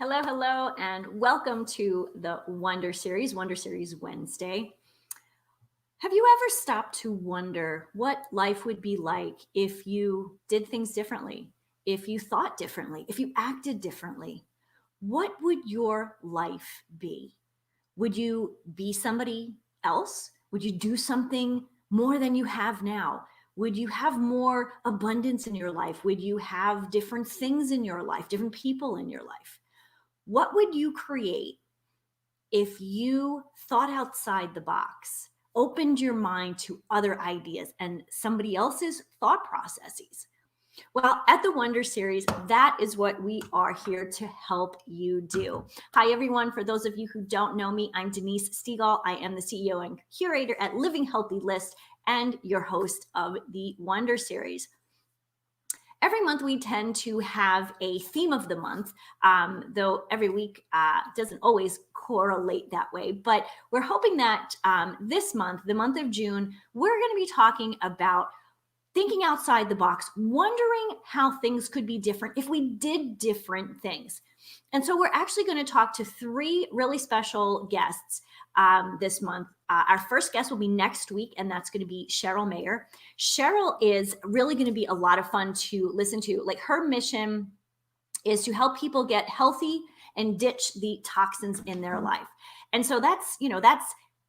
Hello, hello, and welcome to the Wonder Series Wednesday. Have you ever stopped to wonder what life would be like if you did things differently, if you thought differently, if you acted differently? What would your life be? Would you be somebody else? Would you do something more than you have now? Would you have more abundance in your life? Would you have different things in your life, different people in your life? What would you create if you thought outside the box, opened your mind to other ideas and somebody else's thought processes? Well, at the Wonder Series, that is what we are here to help you do. Hi, everyone. For those of you who don't know me, I'm Denise Stegall. I am the CEO and curator at Living Healthy List and your host of the Wonder Series. Every month we tend to have a theme of the month, though every week doesn't always correlate that way. But we're hoping that this month, the month of June, we're going to be talking about thinking outside the box, wondering how things could be different if we did different things. And so we're actually going to talk to three really special guests this month. Our first guest will be next week, and that's going to be Cheryl Mayer. Cheryl is really going to be a lot of fun to listen to. Like, her mission is to help people get healthy and ditch the toxins in their life. And so that's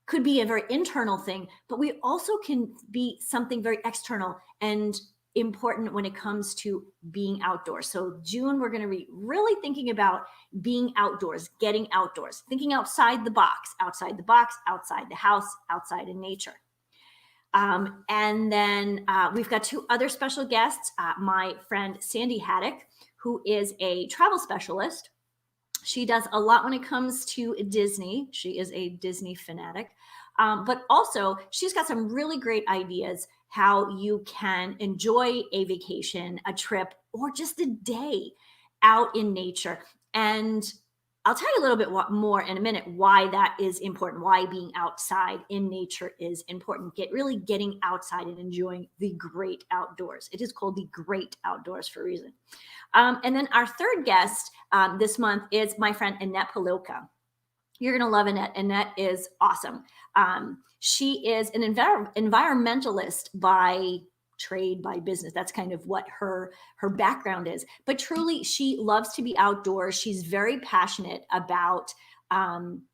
could be a very internal thing, but we also can be something very external and important when it comes to being outdoors. So June, we're going to be really thinking about being outdoors, getting outdoors, thinking outside the box, outside the house, outside in nature. And then we've got two other special guests, my friend Sandy Haddock, who is a travel specialist. She does a lot when it comes to Disney. She is a Disney fanatic. But also, she's got some really great ideas how you can enjoy a vacation, a trip, or just a day out in nature. And I'll tell you a little bit more in a minute why that is important, why being outside in nature is important. Really getting outside and enjoying the great outdoors. It is called the great outdoors for a reason. And then our third guest this month is my friend Annette Palucca. You're going to love Annette. Annette is awesome. She is an environmentalist by trade, by business. That's kind of what her background is. But truly, she loves to be outdoors. She's very passionate about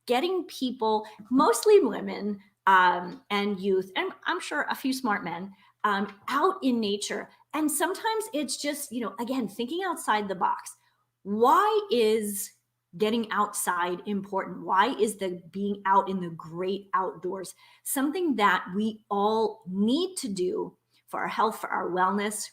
getting people, mostly women and youth, and I'm sure a few smart men, out in nature. And sometimes it's just, again, thinking outside the box. Why is getting outside important? Why is the being out in the great outdoors something that we all need to do for our health, for our wellness,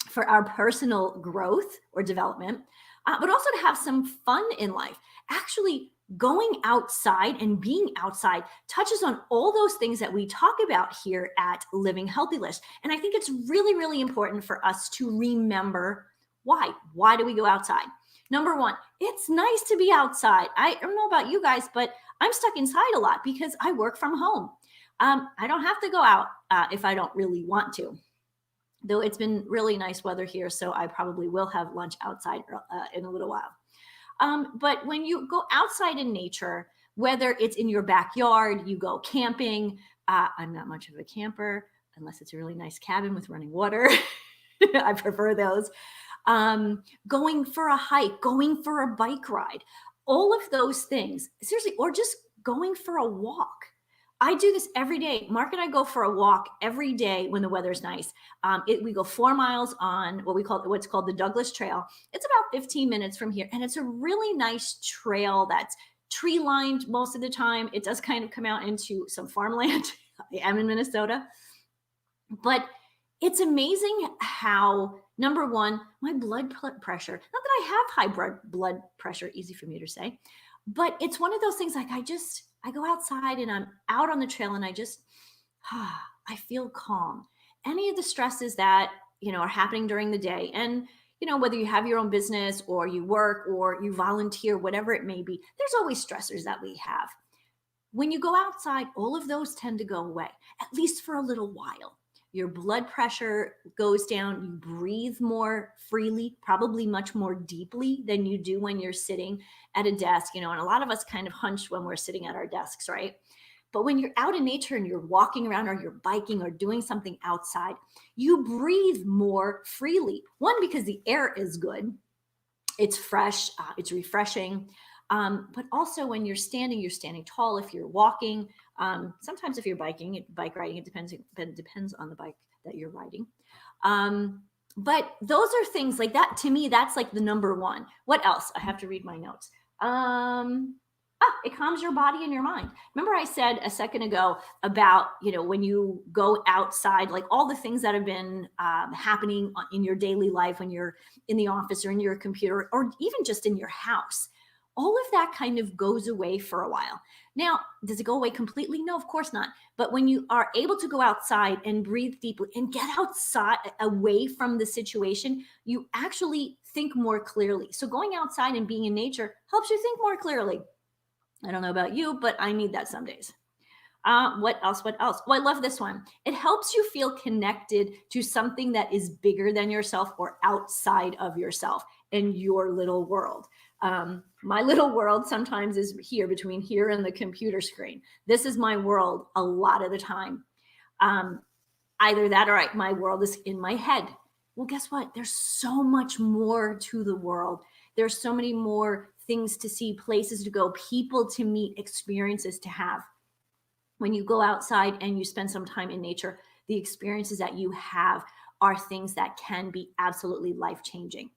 for our personal growth or development, but also to have some fun in life? Actually, going outside and being outside touches on all those things that we talk about here at Living Healthy List. And I think it's really, really important for us to remember why. Why do we go outside? Number one, it's nice to be outside. I don't know about you guys, but I'm stuck inside a lot because I work from home. I don't have to go out if I don't really want to. Though it's been really nice weather here, so I probably will have lunch outside in a little while. But when you go outside in nature, whether it's in your backyard, you go camping. I'm not much of a camper unless it's a really nice cabin with running water. I prefer those. Going for a hike, going for a bike ride, all of those things, seriously, or just going for a walk. I do this every day. Mark and I go for a walk every day when the weather's nice. We go 4 miles on what's called the Douglas Trail. It's about 15 minutes from here, and it's a really nice trail that's tree lined most of the time. It does kind of come out into some farmland. I am in Minnesota, but it's amazing how, number one, my blood pressure, not that I have high blood pressure, easy for me to say, but it's one of those things like I go outside and I'm out on the trail and I feel calm. Any of the stresses that, are happening during the day, and, whether you have your own business or you work or you volunteer, whatever it may be, there's always stressors that we have. When you go outside, all of those tend to go away, at least for a little while. your blood pressure goes down, you breathe more freely, probably much more deeply than you do when you're sitting at a desk, and a lot of us kind of hunch when we're sitting at our desks, right? But when you're out in nature and you're walking around or you're biking or doing something outside, you breathe more freely. One, because the air is good, it's fresh, it's refreshing. But also when you're standing tall. If you're walking, sometimes if you're bike riding, it depends on the bike that you're riding. But those are things like that. To me, that's like the number one. What else? I have to read my notes. It calms your body and your mind. Remember I said a second ago about, when you go outside, like all the things that have been happening in your daily life when you're in the office or in your computer or even just in your house, all of that kind of goes away for a while. Now, does it go away completely? No, of course not. But when you are able to go outside and breathe deeply and get outside away from the situation, you actually think more clearly. So going outside and being in nature helps you think more clearly. I don't know about you, but I need that some days. What else? Well, I love this one. It helps you feel connected to something that is bigger than yourself or outside of yourself in your little world. My little world sometimes is here between here and the computer screen. This is my world a lot of the time. Either that or my world is in my head. Well, guess what? There's so much more to the world. There's so many more things to see, places to go, people to meet, experiences to have. When you go outside and you spend some time in nature, the experiences that you have are things that can be absolutely life-changing.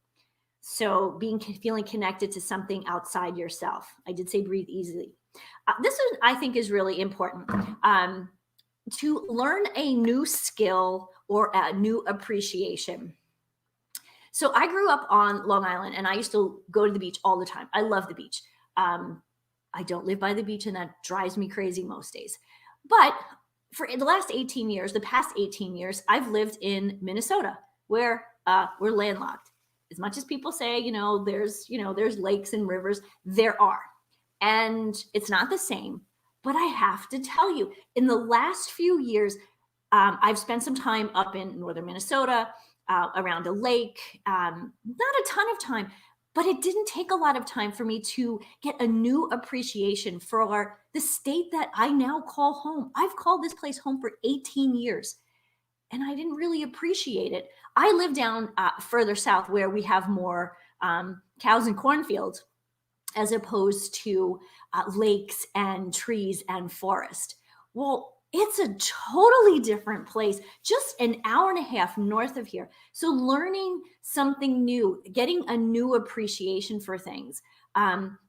So feeling connected to something outside yourself. I did say breathe easily. This one I think is really important. To learn a new skill or a new appreciation. So I grew up on Long Island and I used to go to the beach all the time. I love the beach. I don't live by the beach and that drives me crazy most days. But for the past 18 years, I've lived in Minnesota where we're landlocked. As much as people say, there's lakes and rivers, there are. And it's not the same. But I have to tell you, in the last few years, I've spent some time up in northern Minnesota, around a lake, not a ton of time, but it didn't take a lot of time for me to get a new appreciation for the state that I now call home. I've called this place home for 18 years, and I didn't really appreciate it. I live down further south where we have more cows and cornfields as opposed to lakes and trees and forest. Well, it's a totally different place, just an hour and a half north of here. So learning something new, getting a new appreciation for things.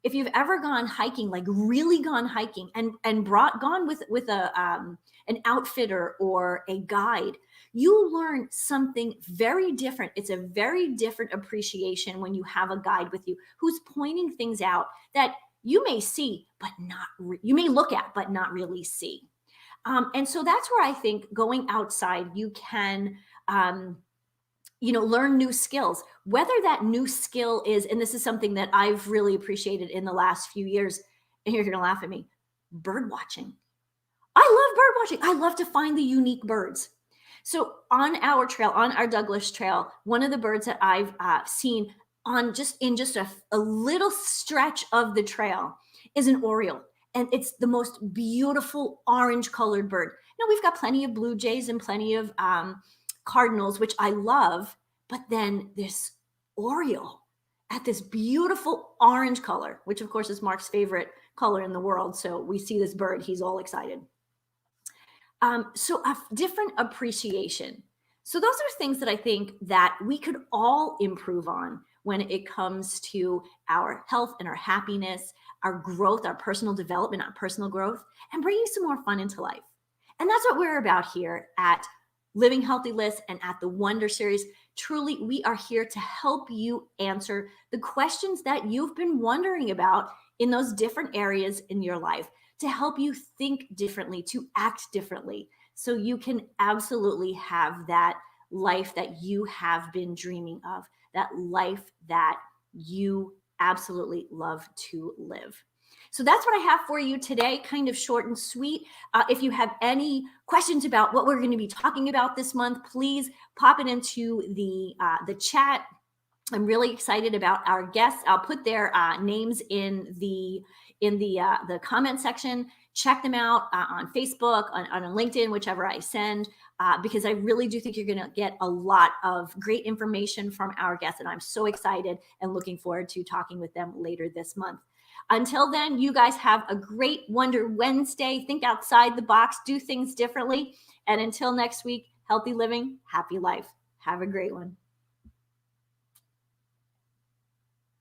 If you've ever gone hiking, like really gone hiking and gone with an outfitter or a guide, you learn something very different. It's a very different appreciation when you have a guide with you who's pointing things out that you may see, but you may look at, but not really see. And so that's where I think going outside, you can, learn new skills, whether that new skill is, and this is something that I've really appreciated in the last few years, and you're going to laugh at me, bird watching. I love bird watching. I love to find the unique birds. So on our trail, on our Douglas Trail, one of the birds that I've seen in just a little stretch of the trail is an Oriole. And it's the most beautiful orange colored bird. Now we've got plenty of blue jays and plenty of cardinals, which I love, but then this Oriole at this beautiful orange color, which of course is Mark's favorite color in the world. So we see this bird, he's all excited. So a different appreciation. So those are things that I think that we could all improve on when it comes to our health and our happiness, our growth, our personal development, our personal growth, and bringing some more fun into life. And that's what we're about here at Living Healthy List and at the Wonder Series. Truly, we are here to help you answer the questions that you've been wondering about in those different areas in your life, to help you think differently, to act differently, so you can absolutely have that life that you have been dreaming of, that life that you absolutely love to live. So that's what I have for you today, kind of short and sweet. If you have any questions about what we're going to be talking about this month, please pop it into the chat. I'm really excited about our guests. I'll put their names in the comment section. Check them out on Facebook, on LinkedIn, whichever I send, because I really do think you're going to get a lot of great information from our guests, and I'm so excited and looking forward to talking with them later this month. Until then, you guys have a great Wonder Wednesday. Think outside the box, do things differently, and until next week, healthy living, happy life. Have a great one.